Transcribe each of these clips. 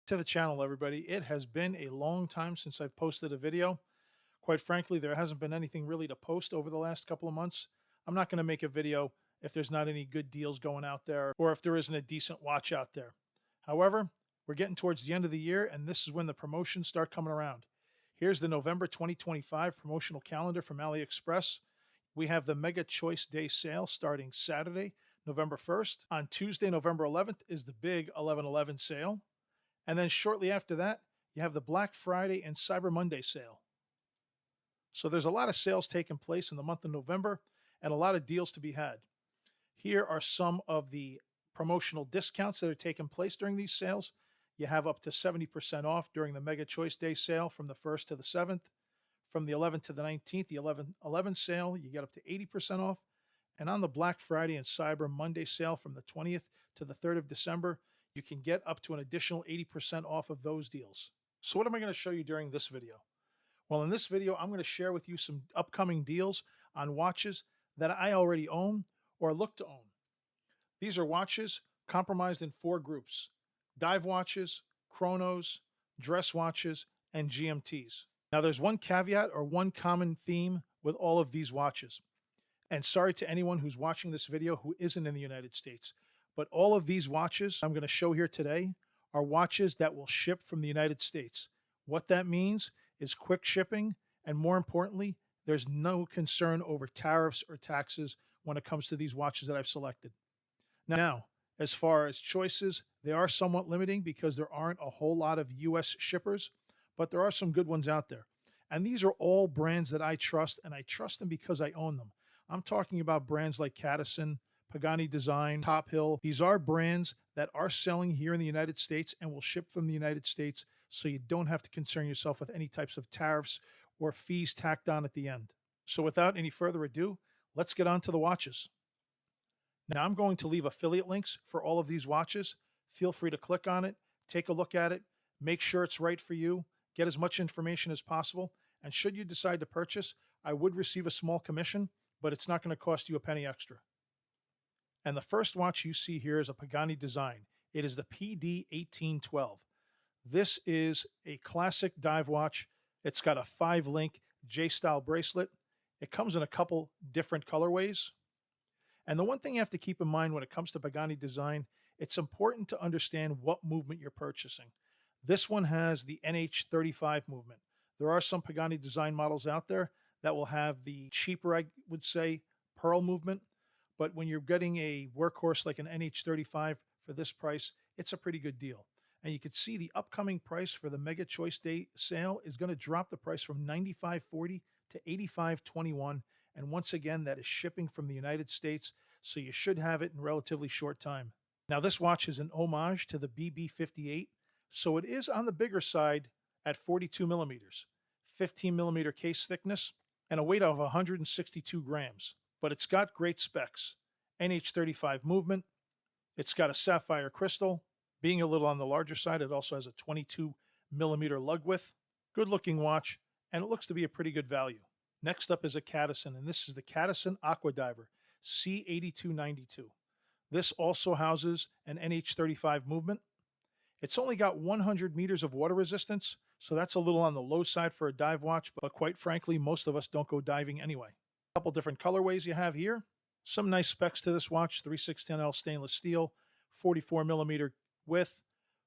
To the channel, everybody. It has been a long time since I've posted a video. Quite frankly, there hasn't been anything really to post over the last couple of months. I'm not going to make a video if there's not any good deals going out there or if there isn't a decent watch out there. However, we're getting towards the end of the year, and this is when the promotions start coming around. Here's the November 2025 promotional calendar from AliExpress. We have the Mega Choice Day sale starting Saturday, November 1st. On Tuesday, November 11th is the big 11/11 sale. And then shortly after that, you have the Black Friday and Cyber Monday sale. So there's a lot of sales taking place in the month of November and a lot of deals to be had. Here are some of the promotional discounts that are taking place during these sales. You have up to 70% off during the Mega Choice Day sale from the 1st to the 7th. From the 11th to the 19th, the 11/11 sale, you get up to 80% off. And on the Black Friday and Cyber Monday sale from the 20th to the 3rd of December, you can get up to an additional 80% off of those deals. So what am I going to show you during this video? Well, in this video, I'm going to share with you some upcoming deals on watches that I already own or look to own. These are watches comprised in 4 groups: dive watches, chronos, dress watches, and GMTs. Now, there's one caveat or one common theme with all of these watches. And sorry to anyone who's watching this video who isn't in the United States. But all of these watches I'm going to show here today are watches that will ship from the United States. What that means is quick shipping, and more importantly, there's no concern over tariffs or taxes when it comes to these watches that I've selected. Now, as far as choices, they are somewhat limiting because there aren't a whole lot of US shippers, but there are some good ones out there. And these are all brands that I trust, and I trust them because I own them. I'm talking about brands like Cadison, Pagani Design, Top Hill. These are brands that are selling here in the United States and will ship from the United States, so you don't have to concern yourself with any types of tariffs or fees tacked on at the end. So without any further ado, let's get on to the watches. Now I'm going to leave affiliate links for all of these watches. Feel free to click on it, take a look at it, make sure it's right for you, get as much information as possible, and should you decide to purchase, I would receive a small commission, but it's not going to cost you a penny extra. And the first watch you see here is a Pagani Design. It is the PD1812. This is a classic dive watch. It's got a 5-link J-style bracelet. It comes in a couple different colorways. And the one thing you have to keep in mind when it comes to Pagani Design, it's important to understand what movement you're purchasing. This one has the NH35 movement. There are some Pagani Design models out there that will have the cheaper, I would say, pearl movement. But when you're getting a workhorse like an NH35 for this price, it's a pretty good deal. And you can see the upcoming price for the Mega Choice Day sale is going to drop the price from $95.40 to $85.21. And once again, that is shipping from the United States, so you should have it in relatively short time. Now, this watch is an homage to the BB58, so it is on the bigger side at 42 millimeters, 15 millimeter case thickness, and a weight of 162 grams. But it's got great specs. NH35 movement. It's got a sapphire crystal. Being a little on the larger side, it also has a 22 millimeter lug width. Good looking watch, and it looks to be a pretty good value. Next up is a Cadison, and this is the Cadison Aqua Diver C8292. This also houses an NH35 movement. It's only got 100 meters of water resistance, so that's a little on the low side for a dive watch, but quite frankly, most of us don't go diving anyway. Couple different colorways you have here. Some nice specs to this watch: 3610L stainless steel, 44 millimeter width,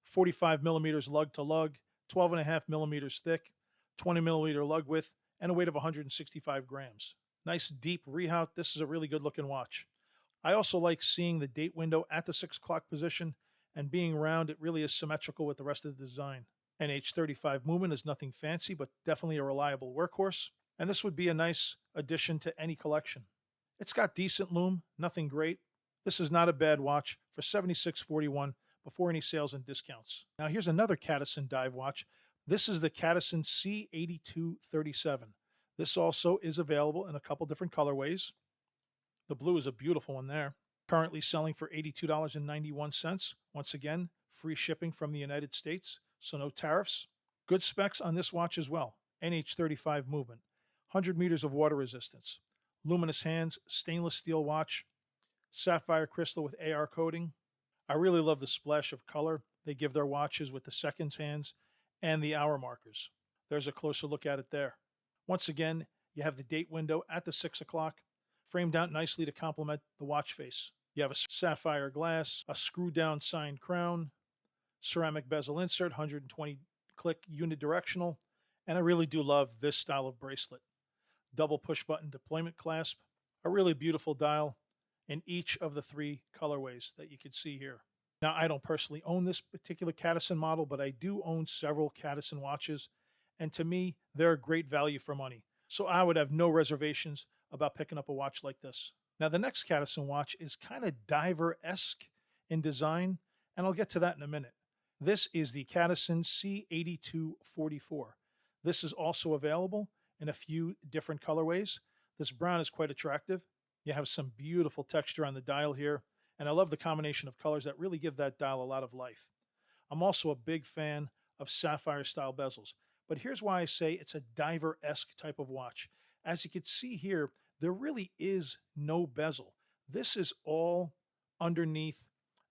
45 millimeters lug to lug, 12.5 millimeters thick, 20 millimeter lug width, and a weight of 165 grams. Nice deep rehaut. This is a really good looking watch. I also like seeing the date window at the 6 o'clock position, and being round, it really is symmetrical with the rest of the design. NH35 movement is nothing fancy, but definitely a reliable workhorse. And this would be a nice addition to any collection. It's got decent lume, nothing great. This is not a bad watch for $76.41 before any sales and discounts. Now here's another Cadison dive watch. This is the Cadison C8237. This also is available in a couple different colorways. The blue is a beautiful one there. Currently selling for $82.91. Once again, free shipping from the United States, so no tariffs. Good specs on this watch as well. NH35 movement. 100 meters of water resistance, luminous hands, stainless steel watch, sapphire crystal with AR coating. I really love the splash of color they give their watches with the seconds hands and the hour markers. There's a closer look at it there. Once again, you have the date window at the 6 o'clock, framed out nicely to complement the watch face. You have a sapphire glass, a screw down signed crown, ceramic bezel insert, 120 click unidirectional, and I really do love this style of bracelet. Double push button deployment clasp, a really beautiful dial in each of the three colorways that you can see here. Now, I don't personally own this particular Cadison model, but I do own several Cadison watches, and to me, they're a great value for money. So I would have no reservations about picking up a watch like this. Now, the next Cadison watch is kind of diver-esque in design, and I'll get to that in a minute. This is the Cadison C8244. This is also available in a few different colorways. This brown is quite attractive. You have some beautiful texture on the dial here, and I love the combination of colors that really give that dial a lot of life. I'm also a big fan of sapphire style bezels, but here's why I say it's a diver-esque type of watch. As you can see here, there really is no bezel. This is all underneath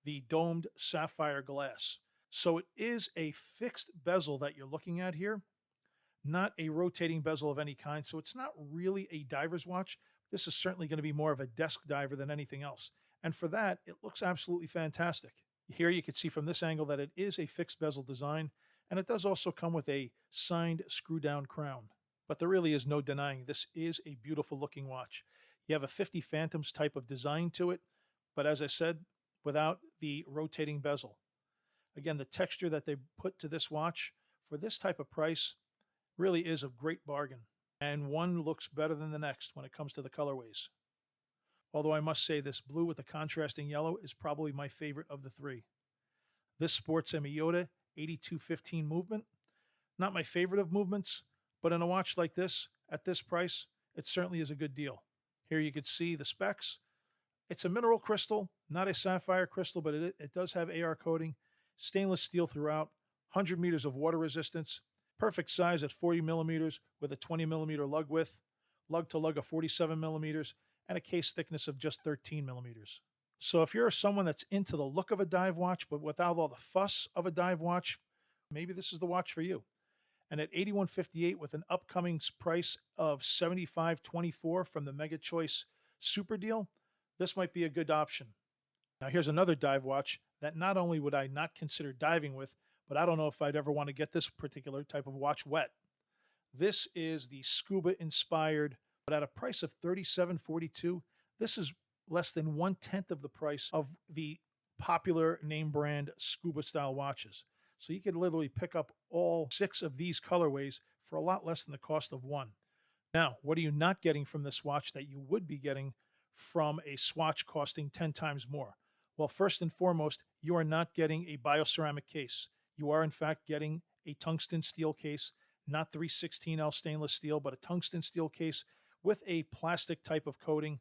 the domed sapphire glass. So it is a fixed bezel that you're looking at here, not a rotating bezel of any kind. So it's not really a diver's watch. This is certainly going to be more of a desk diver than anything else. And for that, it looks absolutely fantastic. Here you can see from this angle that it is a fixed bezel design, and it does also come with a signed screw down crown. But there really is no denying this is a beautiful looking watch. You have a 50 Phantoms type of design to it, but as I said, without the rotating bezel. Again, the texture that they put to this watch for this type of price really is a great bargain, and one looks better than the next when it comes to the colorways. Although I must say this blue with the contrasting yellow is probably my favorite of the three. This sports a Miyota 8215 movement. Not my favorite of movements, but in a watch like this, at this price, it certainly is a good deal. Here you can see the specs. It's a mineral crystal, not a sapphire crystal, but it does have AR coating, stainless steel throughout, 100 meters of water resistance, perfect size at 40 millimeters with a 20 millimeter lug width, lug to lug of 47 millimeters, and a case thickness of just 13 millimeters. So if you're someone that's into the look of a dive watch, but without all the fuss of a dive watch, maybe this is the watch for you. And at $81.58 with an upcoming price of $75.24 from the Mega Choice Super Deal, this might be a good option. Now here's another dive watch that not only would I not consider diving with, but I don't know if I'd ever want to get this particular type of watch wet. This is the scuba inspired, but at a price of $37.42, this is less than 1/10 of the price of the popular name brand scuba style watches. So you could literally pick up all 6 of these colorways for a lot less than the cost of one. Now, what are you not getting from this watch that you would be getting from a swatch costing 10 times more? Well, first and foremost, you are not getting a bioceramic case. You are, in fact, getting a tungsten steel case, not 316L stainless steel, but a tungsten steel case with a plastic type of coating.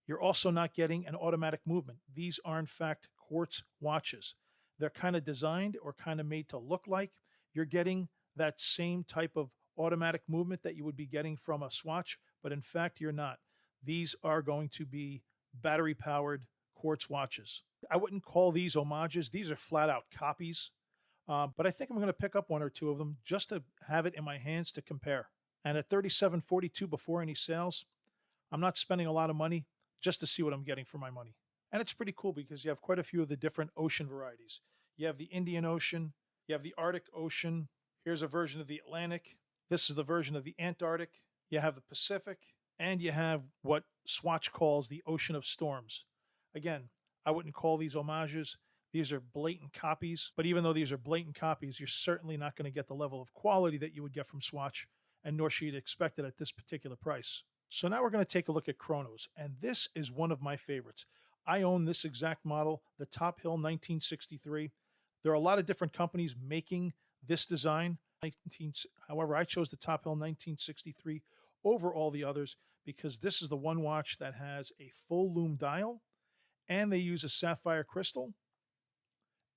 You're also not getting an automatic movement. These are, in fact, quartz watches. They're kind of designed or kind of made to look like you're getting that same type of automatic movement that you would be getting from a swatch, but in fact, you're not. These are going to be battery-powered quartz watches. I wouldn't call these homages. These are flat-out copies, but I think I'm going to pick up 1 or 2 of them just to have it in my hands to compare. And at $37.42 before any sales, I'm not spending a lot of money just to see what I'm getting for my money. And it's pretty cool because you have quite a few of the different ocean varieties. You have the Indian Ocean, you have the Arctic Ocean. Here's a version of the Atlantic. This is the version of the Antarctic. You have the Pacific, and you have what Swatch calls the Ocean of Storms. Again, I wouldn't call these homages. These are blatant copies, but even though these are blatant copies, you're certainly not going to get the level of quality that you would get from Swatch, and nor should you expect it at this particular price. So now we're going to take a look at Chronos, and this is one of my favorites. I own this exact model, the Top Hill 1963. There are a lot of different companies making this design. However, I chose the Top Hill 1963 over all the others because this is the one watch that has a full lume dial, and they use a sapphire crystal,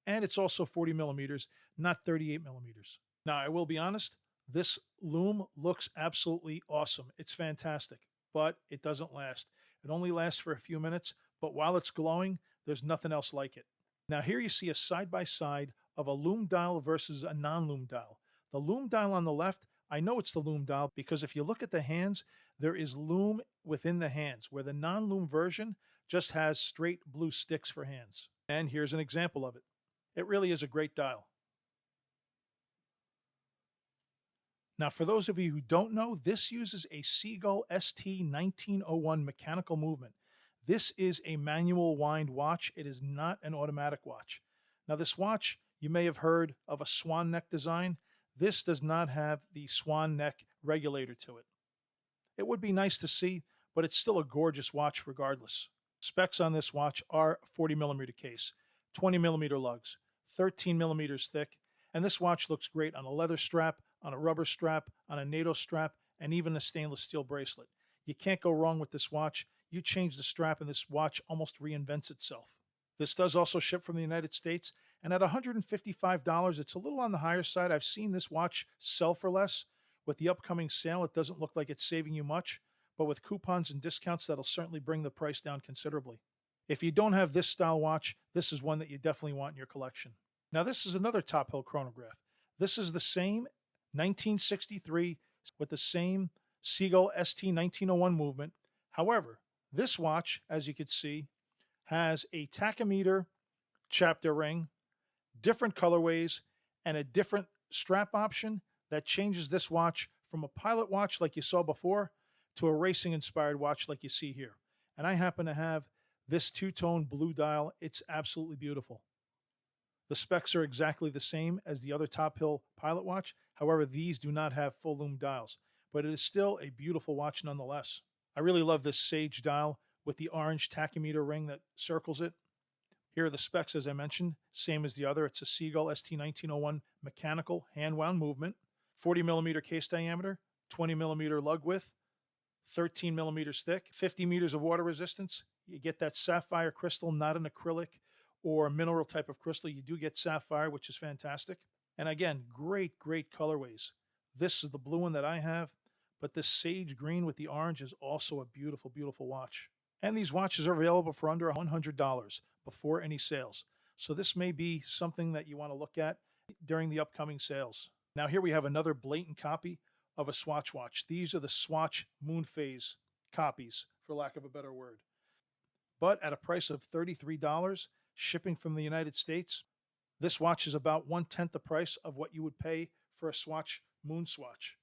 and it's also 40 millimeters, not 38 millimeters. Now, I will be honest, this lume looks absolutely awesome. It's fantastic, but it doesn't last. It only lasts for a few minutes, but while it's glowing, there's nothing else like it. Now here you see a side-by-side of a loom dial versus a non-loom dial. The loom dial on the left, I know it's the loom dial because if you look at the hands, there is loom within the hands, where the non-loom version just has straight blue sticks for hands. And here's an example of it. It really is a great dial. Now, for those of you who don't know, this uses a Seagull ST1901 mechanical movement. This is a manual wind watch. It is not an automatic watch. Now, this watch, you may have heard of a swan neck design. This does not have the swan neck regulator to it. It would be nice to see, but it's still a gorgeous watch regardless. Specs on this watch are 40 millimeter case, 20 millimeter lugs, 13 millimeters thick, and this watch looks great on a leather strap, on a rubber strap, on a NATO strap, and even a stainless steel bracelet. You can't go wrong with this watch. You change the strap and this watch almost reinvents itself. This does also ship from the United States, and at $155, it's a little on the higher side. I've seen this watch sell for less. With the upcoming sale, it doesn't look like it's saving you much, but with coupons and discounts, that'll certainly bring the price down considerably. If you don't have this style watch, this is one that you definitely want in your collection. Now, this is another Top Hill chronograph. This is the same 1963 with the same Seagull ST1901 movement. However, this watch, as you can see, has a tachometer chapter ring, different colorways, and a different strap option that changes this watch from a pilot watch like you saw before to a racing inspired watch like you see here. And I happen to have this two-tone blue dial. It's absolutely beautiful. The specs are exactly the same as the other Top Hill pilot watch. However, these do not have full loom dials, but it is still a beautiful watch nonetheless. I really love this sage dial with the orange tachometer ring that circles it. Here are the specs, as I mentioned, same as the other. It's a Seagull ST1901 mechanical hand-wound movement, 40 millimeter case diameter, 20 millimeter lug width, 13 millimeters thick, 50 meters of water resistance. You get that sapphire crystal, not an acrylic or mineral type of crystal. You do get sapphire, which is fantastic. And again, great colorways. This is the blue one that I have, but this sage green with the orange is also a beautiful, beautiful watch. And these watches are available for under $100 before any sales. So this may be something that you want to look at during the upcoming sales. Now here we have another blatant copy of a Swatch watch. These are the Swatch Moon Phase copies, for lack of a better word. But at a price of $33, shipping from the United States, this watch is about 1/10 the price of what you would pay for a Swatch Moon Swatch.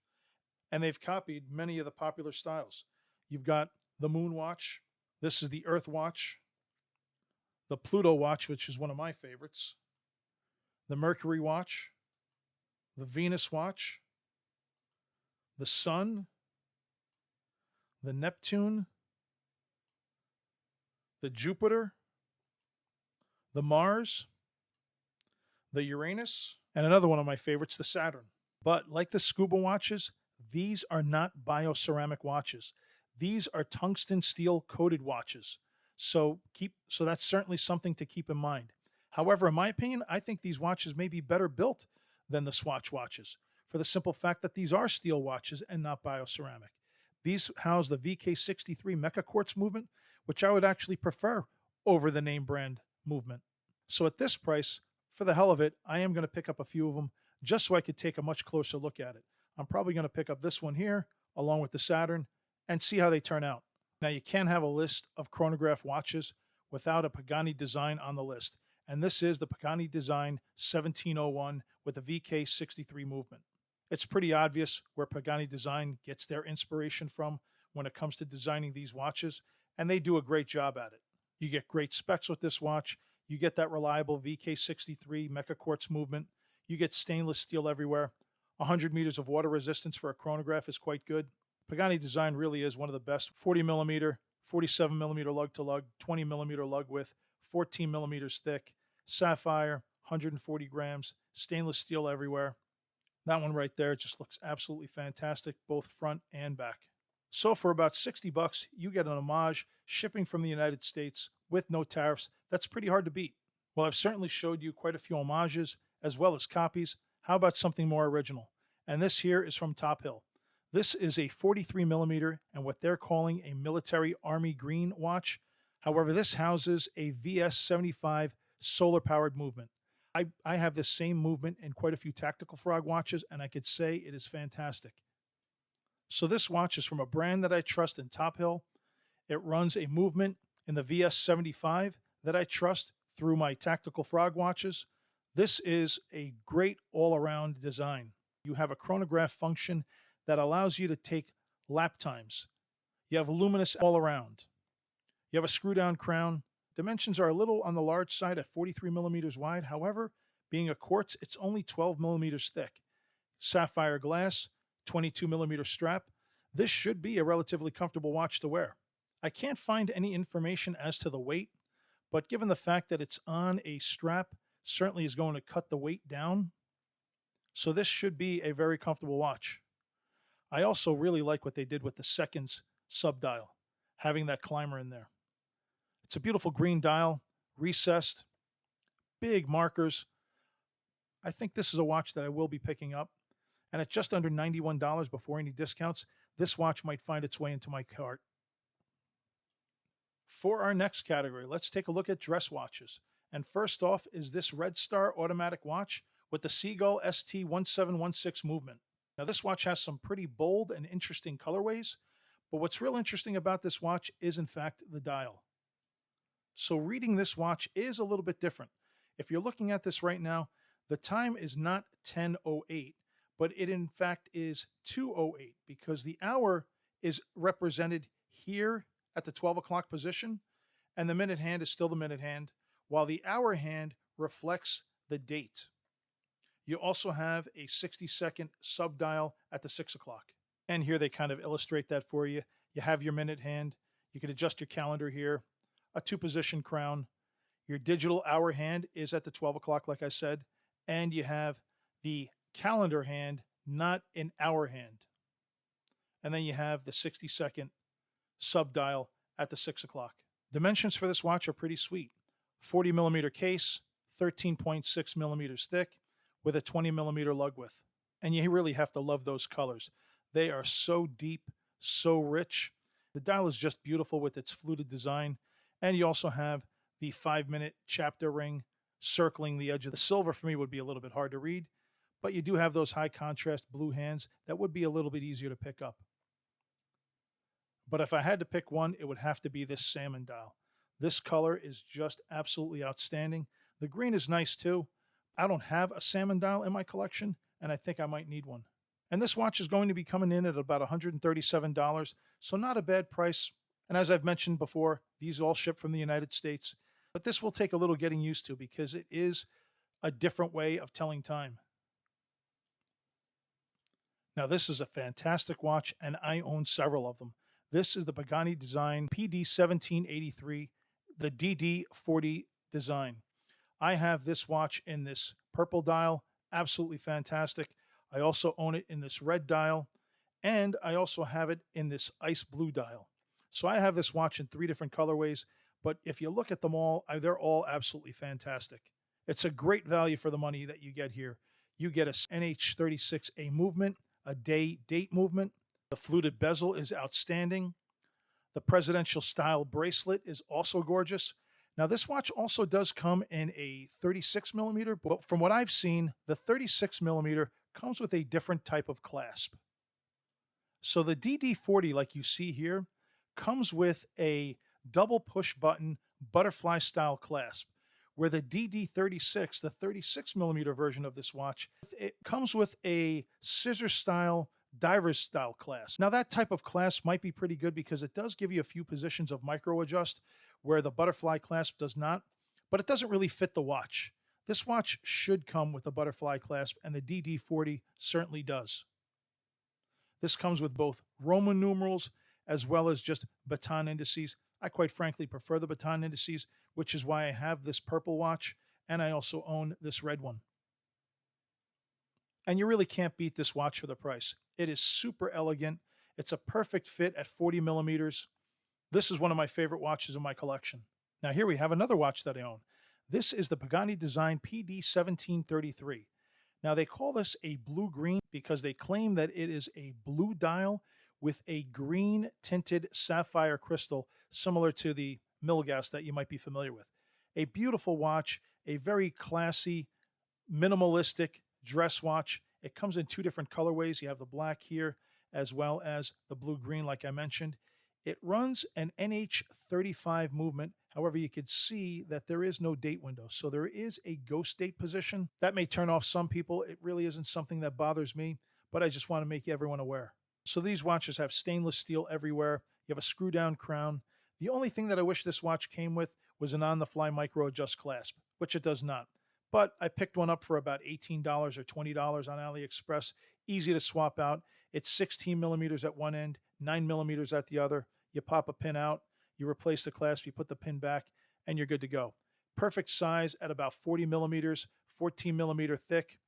And they've copied many of the popular styles. You've got the Moon Watch. This is the Earth Watch. The Pluto Watch, which is one of my favorites. The Mercury Watch. The Venus Watch. The Sun. The Neptune. The Jupiter. The Mars. The Uranus, and another one of my favorites, the Saturn. But like the scuba watches, these are not bioceramic watches. These are tungsten steel coated watches. So that's certainly something to keep in mind. However, in my opinion, I think these watches may be better built than the Swatch watches for the simple fact that these are steel watches and not bioceramic. These house the VK63 Mecha Quartz movement, which I would actually prefer over the name brand movement. So at this price, for the hell of it, I am going to pick up a few of them just so I could take a much closer look at it. I'm probably going to pick up this one here along with the Saturn and see how they turn out. Now, you can't have a list of chronograph watches without a Pagani Design on the list. And this is the Pagani Design 1701 with a VK63 movement. It's pretty obvious where Pagani Design gets their inspiration from when it comes to designing these watches, and they do a great job at it. You get great specs with this watch. You get that reliable VK63 Mecha Quartz movement. You get stainless steel everywhere. 100 meters of water resistance for a chronograph is quite good. Pagani Design really is one of the best. 40 millimeter, 47 millimeter lug to lug, 20 millimeter lug width, 14 millimeters thick, sapphire, 140 grams, stainless steel everywhere. That one right there just looks absolutely fantastic, both front and back. So for about $60, you get an homage shipping from the United States with no tariffs. That's pretty hard to beat. Well, I've certainly showed you quite a few homages as well as copies. How about something more original? And this here is from Top Hill. This is a 43 millimeter and what they're calling a military army green watch. However, this houses a VS75 solar powered movement. I have this same movement in quite a few Tactical Frog watches, and I could say it is fantastic. So this watch is from a brand that I trust in Top Hill. It runs a movement in the VS75 that I trust through my Tactical Frog watches. This is a great all-around design. You have a chronograph function that allows you to take lap times. You have luminous all around. You have a screw-down crown. Dimensions are a little on the large side at 43 millimeters wide. However, being a quartz, it's only 12 millimeters thick. Sapphire glass, 22 millimeter strap. This should be a relatively comfortable watch to wear. I can't find any information as to the weight, but given the fact that it's on a strap, certainly is going to cut the weight down. So this should be a very comfortable watch. I also really like what they did with the seconds subdial, having that climber in there. It's a beautiful green dial, recessed, big markers. I think this is a watch that I will be picking up. And at just under $91 before any discounts, this watch might find its way into my cart. For our next category, let's take a look at dress watches. And first off is this Red Star automatic watch with the Seagull ST1716 movement. Now this watch has some pretty bold and interesting colorways, but what's real interesting about this watch is in fact the dial. So reading this watch is a little bit different. If you're looking at this right now, the time is not 10:08, but it in fact is 2:08 because the hour is represented here at the 12 o'clock position, and the minute hand is still the minute hand, while the hour hand reflects the date. You also have a 60-second subdial at the 6 o'clock. And here they kind of illustrate that for you. You have your minute hand. You can adjust your calendar here. A 2-position crown. Your digital hour hand is at the 12 o'clock, like I said. And you have the calendar hand, not an hour hand. And then you have the 60-second subdial at the 6 o'clock. Dimensions for this watch are pretty sweet. 40 millimeter case, 13.6 millimeters thick, with a 20 millimeter lug width. And you really have to love those colors. They are so deep, so rich. The dial is just beautiful with its fluted design. And you also have the 5-minute chapter ring circling the edge of the silver. For me would be a little bit hard to read, but you do have those high contrast blue hands that would be a little bit easier to pick up. But if I had to pick one, it would have to be this salmon dial. This color is just absolutely outstanding. The green is nice too. I don't have a salmon dial in my collection, and I think I might need one. And this watch is going to be coming in at about $137, so not a bad price. And as I've mentioned before, these all ship from the United States. But this will take a little getting used to because it is a different way of telling time. Now, this is a fantastic watch, and I own several of them. This is the Pagani Design PD1783, the DD40 design. I have this watch in this purple dial, absolutely fantastic. I also own it in this red dial, and I also have it in this ice blue dial. So I have this watch in 3 different colorways, but if you look at them all, they're all absolutely fantastic. It's a great value for the money that you get here. You get a NH36A movement, a date movement. The fluted bezel is outstanding. The presidential style bracelet is also gorgeous. Now, this watch also does come in a 36 millimeter, but from what I've seen, the 36 millimeter comes with a different type of clasp. So the DD40, like you see here, comes with a double push button butterfly style clasp, where the DD36, the 36 millimeter version of this watch, it comes with a scissor style diver's style clasp. Now that type of clasp might be pretty good because it does give you a few positions of micro adjust where the butterfly clasp does not, but it doesn't really fit the watch. This watch should come with a butterfly clasp, and the DD40 certainly does. This comes with both Roman numerals as well as just baton indices. I quite frankly prefer the baton indices, which is why I have this purple watch, and I also own this red one. And you really can't beat this watch for the price. It is super elegant. It's a perfect fit at 40 millimeters. This is one of my favorite watches in my collection. Now here we have another watch that I own. This is the Pagani Design PD1733. Now they call this a blue-green because they claim that it is a blue dial with a green tinted sapphire crystal similar to the Milgas that you might be familiar with. A beautiful watch, A very classy, minimalistic dress watch. It comes in two different colorways. You have the black here as well as the blue-green, like I mentioned. It runs an NH35 movement. However, you can see that there is no date window. So there is a ghost date position. That may turn off some people. It really isn't something that bothers me, but I just want to make everyone aware. So these watches have stainless steel everywhere. You have a screw down crown. The only thing that I wish this watch came with was an on-the-fly micro adjust clasp, which it does not. But I picked one up for about $18 or $20 on AliExpress. Easy to swap out. It's 16 millimeters at one end, 9 millimeters at the other. You pop a pin out, you replace the clasp, you put the pin back, and you're good to go. Perfect size at about 40 millimeters, 14 millimeter thick,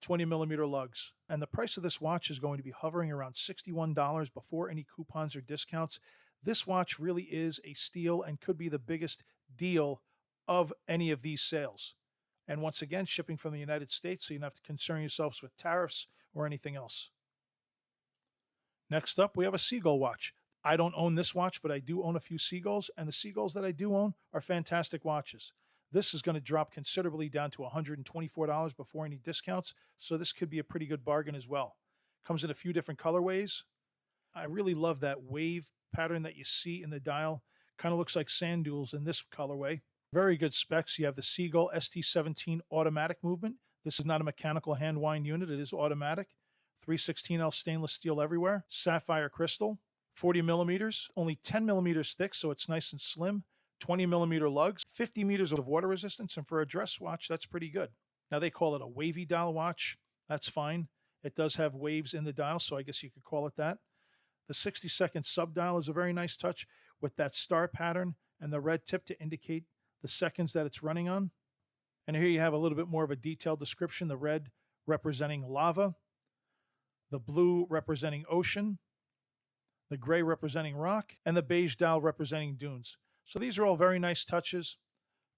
20 millimeter lugs. And the price of this watch is going to be hovering around $61 before any coupons or discounts. This watch really is a steal and could be the biggest deal of any of these sales. And once again, shipping from the United States, so you don't have to concern yourselves with tariffs or anything else. Next up, we have a Seagull watch. I don't own this watch, but I do own a few Seagulls, and the Seagulls that I do own are fantastic watches. This is going to drop considerably down to $124 before any discounts, so this could be a pretty good bargain as well. Comes in a few different colorways. I really love that wave pattern that you see in the dial. Kind of looks like sand dunes in this colorway. Very good specs. You have the Seagull ST17 automatic movement. This is not a mechanical hand wind unit. It is automatic. 316L stainless steel everywhere. Sapphire crystal. 40 millimeters. Only 10 millimeters thick, so it's nice and slim. 20 millimeter lugs. 50 meters of water resistance. And for a dress watch, that's pretty good. Now, they call it a wavy dial watch. That's fine. It does have waves in the dial, so I guess you could call it that. The 60-second sub-dial is a very nice touch with that star pattern and the red tip to indicate the seconds that it's running on. And here you have a little bit more of a detailed description, the red representing lava, the blue representing ocean, the gray representing rock, and the beige dial representing dunes. So these are all very nice touches,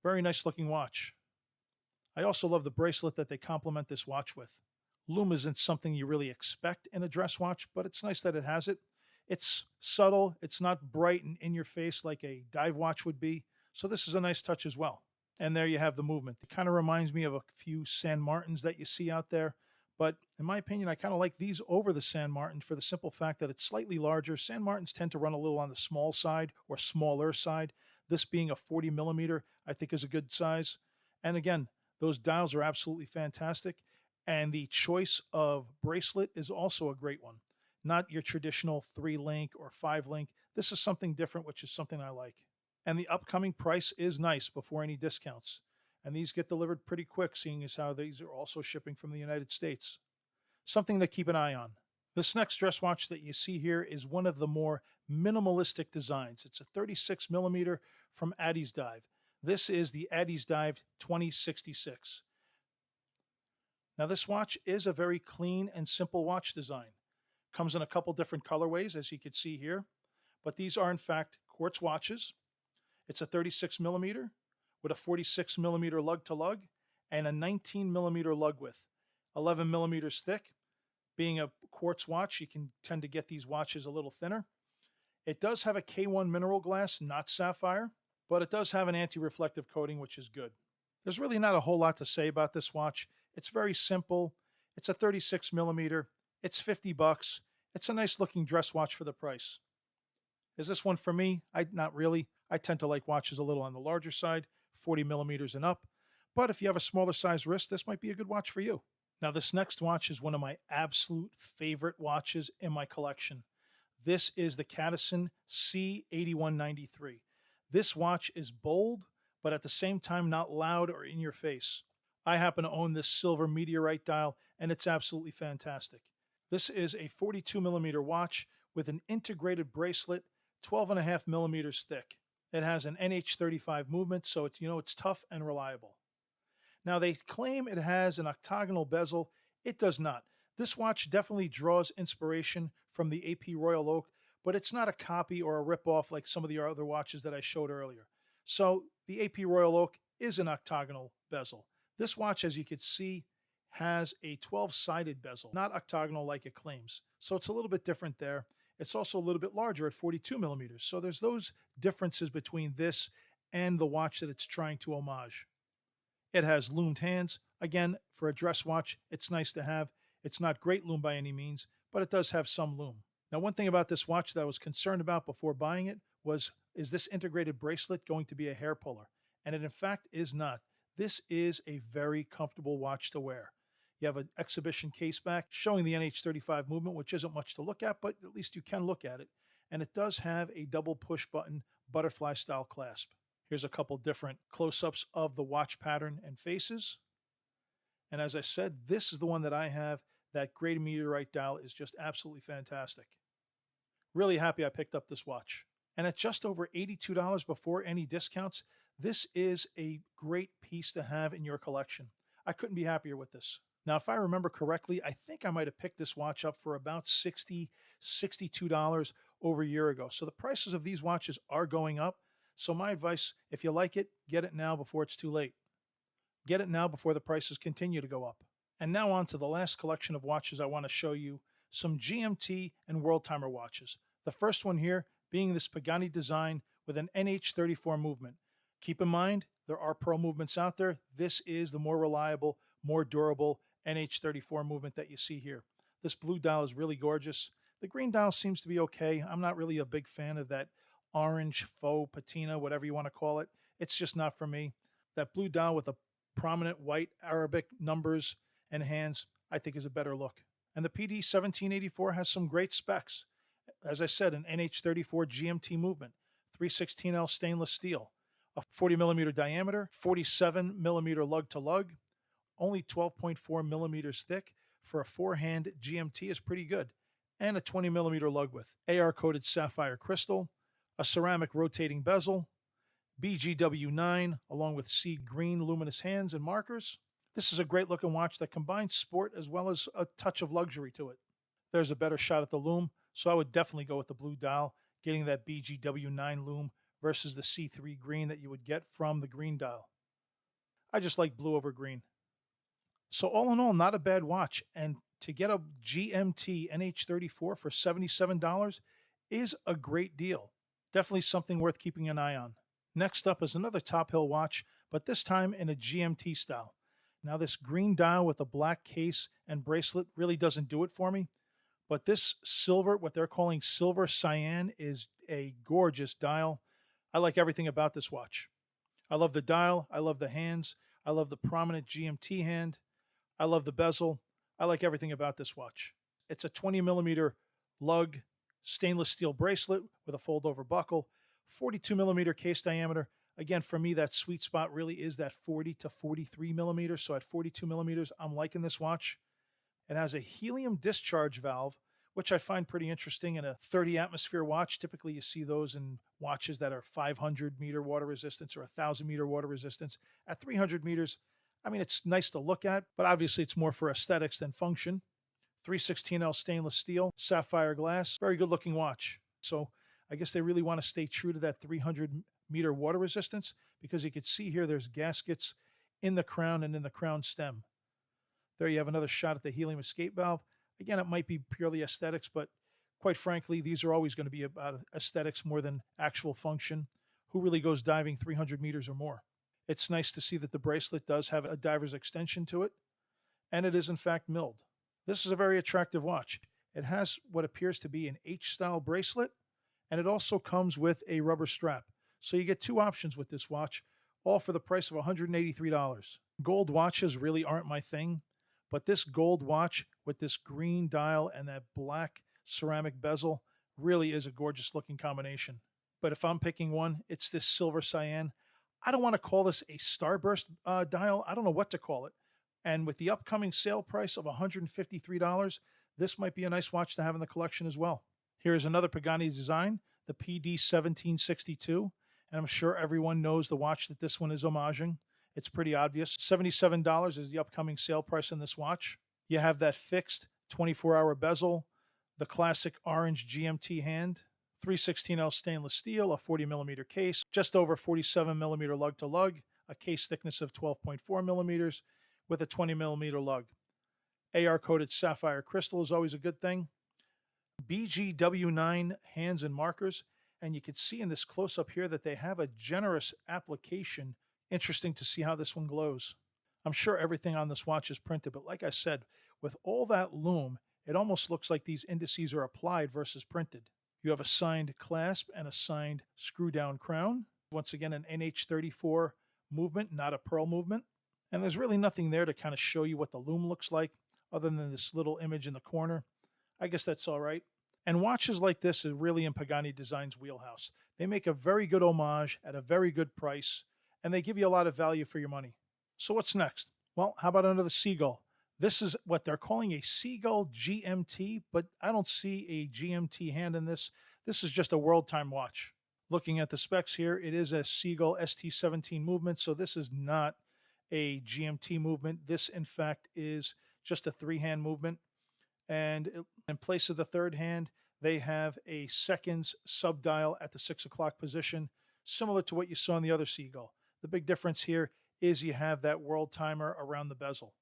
very nice looking watch. I also love the bracelet that they complement this watch with. Lume isn't something you really expect in a dress watch, but it's nice that it has it. It's subtle, it's not bright and in your face like a dive watch would be. So this is a nice touch as well. And there you have the movement. It kind of reminds me of a few San Martins that you see out there. But in my opinion, I kind of like these over the San Martin for the simple fact that it's slightly larger. San Martins tend to run a little on the small side or smaller side. This being a 40 millimeter, I think is a good size. And again, those dials are absolutely fantastic. And the choice of bracelet is also a great one. Not your traditional 3-link or 5-link. This is something different, which is something I like. And the upcoming price is nice before any discounts. And these get delivered pretty quick, seeing as how these are also shipping from the United States. Something to keep an eye on. This next dress watch that you see here is one of the more minimalistic designs. It's a 36 millimeter from Addy's Dive. This is the Addy's Dive 2066. Now this watch is a very clean and simple watch design. Comes in a couple different colorways, as you can see here. But these are in fact quartz watches. It's a 36 millimeter with a 46 millimeter lug to lug and a 19 millimeter lug width, 11 millimeters thick. Being a quartz watch, you can tend to get these watches a little thinner. It does have a K1 mineral glass, not sapphire, but it does have an anti-reflective coating, which is good. There's really not a whole lot to say about this watch. It's very simple. It's a 36 millimeter. It's $50. It's a nice looking dress watch for the price. Is this one for me? Not really. I tend to like watches a little on the larger side, 40 millimeters and up. But if you have a smaller size wrist, this might be a good watch for you. Now, this next watch is one of my absolute favorite watches in my collection. This is the Cadison C8193. This watch is bold, but at the same time not loud or in your face. I happen to own this silver meteorite dial, and it's absolutely fantastic. This is a 42 millimeter watch with an integrated bracelet, 12.5 millimeters thick. It has an NH35 movement, so it's tough and reliable. Now, they claim it has an octagonal bezel. It does not. This watch definitely draws inspiration from the AP Royal Oak, but it's not a copy or a ripoff like some of the other watches that I showed earlier. So the AP Royal Oak is an octagonal bezel. This watch, as you can see, has a 12-sided bezel, not octagonal like it claims. So it's a little bit different there. It's also a little bit larger at 42 millimeters. So there's those differences between this and the watch that it's trying to homage. It has loomed hands. Again, for a dress watch, it's nice to have. It's not great loom by any means, but it does have some loom. Now, one thing about this watch that I was concerned about before buying it was, is this integrated bracelet going to be a hair puller? And it in fact is not. This is a very comfortable watch to wear. You have an exhibition case back showing the NH35 movement, which isn't much to look at, but at least you can look at it. And it does have a double push button butterfly style clasp. Here's a couple different close-ups of the watch pattern and faces. And as I said, this is the one that I have. That gray meteorite dial is just absolutely fantastic. Really happy I picked up this watch. And at just over $82 before any discounts, this is a great piece to have in your collection. I couldn't be happier with this. Now, if I remember correctly, I think I might have picked this watch up for about $60, $62 over a year ago. So the prices of these watches are going up. So my advice, if you like it, get it now before it's too late. Get it now before the prices continue to go up. And now on to the last collection of watches I want to show you, some GMT and World Timer watches. The first one here being this Pagani Design with an NH34 movement. Keep in mind, there are pearl movements out there. This is the more reliable, more durable NH34 movement that you see here. This blue dial is really gorgeous. The green dial seems to be okay. I'm not really a big fan of that orange faux patina, whatever you want to call it. It's just not for me. That blue dial with the prominent white Arabic numbers and hands, I think is a better look. And the PD1794 has some great specs. As I said, an NH34 GMT movement, 316L stainless steel, a 40 millimeter diameter, 47 millimeter lug to lug, only 12.4 millimeters thick for a four-hand GMT is pretty good, and a 20 millimeter lug width, AR-coated sapphire crystal, a ceramic rotating bezel, BGW9, along with sea green luminous hands and markers. This is a great looking watch that combines sport as well as a touch of luxury to it. There's a better shot at the loom, so I would definitely go with the blue dial, getting that BGW9 loom versus the C3 green that you would get from the green dial. I just like blue over green. So all in all, not a bad watch. And to get a GMT NH34 for $77 is a great deal. Definitely something worth keeping an eye on. Next up is another Top Hill watch, but this time in a GMT style. Now this green dial with a black case and bracelet really doesn't do it for me, but this silver, what they're calling silver cyan, is a gorgeous dial. I like everything about this watch. I love the dial, I love the hands, I love the prominent GMT hand, I love the bezel, I like everything about this watch. It's a 20 millimeter lug stainless steel bracelet with a fold over buckle, 42 millimeter case diameter. Again, for me, that sweet spot really is that 40 to 43 millimeters. So at 42 millimeters, I'm liking this watch. It has a helium discharge valve, which I find pretty interesting in a 30 atmosphere watch. Typically, you see those in watches that are 500 meter water resistance or 1,000 meter water resistance. At 300 meters, I mean, it's nice to look at, but obviously it's more for aesthetics than function. 316L stainless steel, sapphire glass, very good looking watch. So I guess they really want to stay true to that 300 meter water resistance, because you can see here there's gaskets in the crown and in the crown stem. There you have another shot at the helium escape valve. Again, it might be purely aesthetics, but quite frankly, these are always going to be about aesthetics more than actual function. Who really goes diving 300 meters or more? It's nice to see that the bracelet does have a diver's extension to it, and it is in fact milled. This is a very attractive watch. It has what appears to be an H-style bracelet, and it also comes with a rubber strap. So you get two options with this watch, all for the price of $183. Gold watches really aren't my thing, but this gold watch with this green dial and that black ceramic bezel really is a gorgeous looking combination. But if I'm picking one, it's this silver cyan. I don't want to call this a starburst dial. I don't know what to call it. And with the upcoming sale price of $153, this might be a nice watch to have in the collection as well. Here's another Pagani Design, the PD1762. And I'm sure everyone knows the watch that this one is homaging. It's pretty obvious. $77 is the upcoming sale price on this watch. You have that fixed 24-hour bezel, the classic orange GMT hand, 316L stainless steel, a 40 millimeter case, just over 47 millimeter lug to lug, a case thickness of 12.4 millimeters with a 20 millimeter lug. AR-coated sapphire crystal is always a good thing. BGW9 hands and markers. And you can see in this close-up here that they have a generous application. Interesting to see how this one glows. I'm sure everything on this watch is printed, but like I said, with all that lume, it almost looks like these indices are applied versus printed. You have a signed clasp and a signed screw down crown. Once again, an NH34 movement, not a pearl movement. And there's really nothing there to kind of show you what the lume looks like other than this little image in the corner. I guess that's all right. And watches like this are really in Pagani Design's wheelhouse. They make a very good homage at a very good price, and they give you a lot of value for your money. So what's next? Well, how about under the Seagull? This is what they're calling a Seagull GMT, but I don't see a GMT hand in this. This is just a world time watch. Looking at the specs here, it is a Seagull ST17 movement, so this is not a GMT movement. This, in fact, is just a 3-hand movement. And in place of the 3rd hand, they have a seconds subdial at the 6 o'clock position, similar to what you saw in the other Seagull. The big difference here is you have that world timer around the bezel.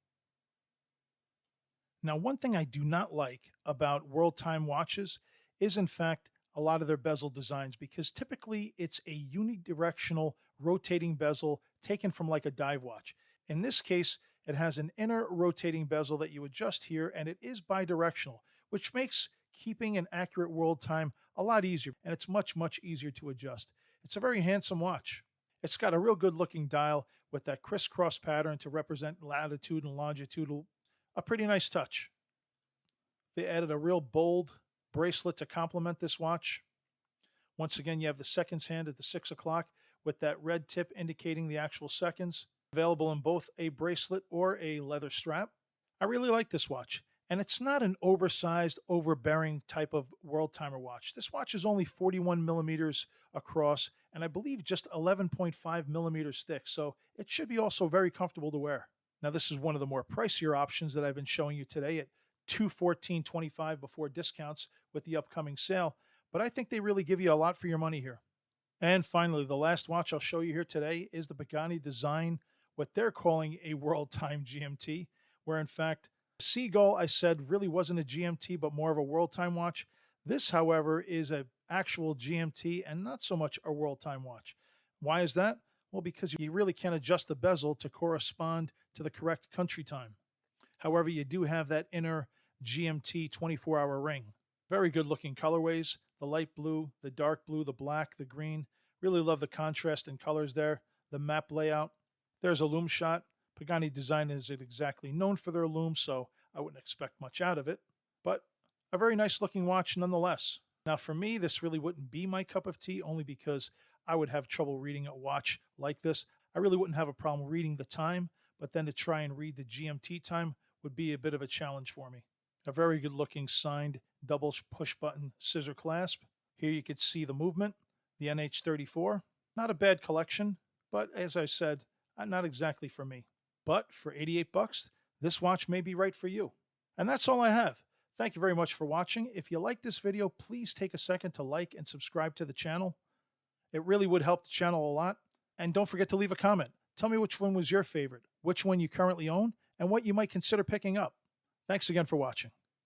Now, one thing I do not like about world time watches is, in fact, a lot of their bezel designs, because typically it's a unidirectional rotating bezel taken from like a dive watch. In this case, it has an inner rotating bezel that you adjust here, and it is bidirectional, which makes keeping an accurate world time a lot easier, and it's much, much easier to adjust. It's a very handsome watch. It's got a real good looking dial with that crisscross pattern to represent latitude and longitudinal. A pretty nice touch. They added a real bold bracelet to complement this watch. Once again, you have the seconds hand at the 6 o'clock with that red tip indicating the actual seconds. Available in both a bracelet or a leather strap. I really like this watch, and it's not an oversized, overbearing type of world timer watch. This watch is only 41 millimeters across, and I believe just 11.5 millimeters thick, so it should be also very comfortable to wear. Now, this is one of the more pricier options that I've been showing you today at $214.25 before discounts with the upcoming sale, but I think they really give you a lot for your money here. And finally, the last watch I'll show you here today is the Pagani Design, what they're calling a world time GMT, where in fact, Seagull, I said, really wasn't a GMT, but more of a world time watch. This, however, is an actual GMT and not so much a world time watch. Why is that? Well, because you really can't adjust the bezel to correspond to the correct country time. However, you do have that inner GMT 24-hour ring. Very good looking colorways, the light blue, the dark blue, the black, the green. Really love the contrast in colors there, the map layout. There's a lume shot. Pagani Design isn't exactly known for their lume, so I wouldn't expect much out of it, but a very nice looking watch nonetheless. Now for me, this really wouldn't be my cup of tea, only because I would have trouble reading a watch like this. I really wouldn't have a problem reading the time, but then to try and read the GMT time would be a bit of a challenge for me. A very good looking signed double push button scissor clasp. Here you can see the movement, the NH34. Not a bad collection, but as I said, not exactly for me. But for 88 bucks, this watch may be right for you. And that's all I have. Thank you very much for watching. If you like this video, please take a second to like and subscribe to the channel. It really would help the channel a lot. And don't forget to leave a comment. Tell me which one was your favorite, which one you currently own, and what you might consider picking up. Thanks again for watching.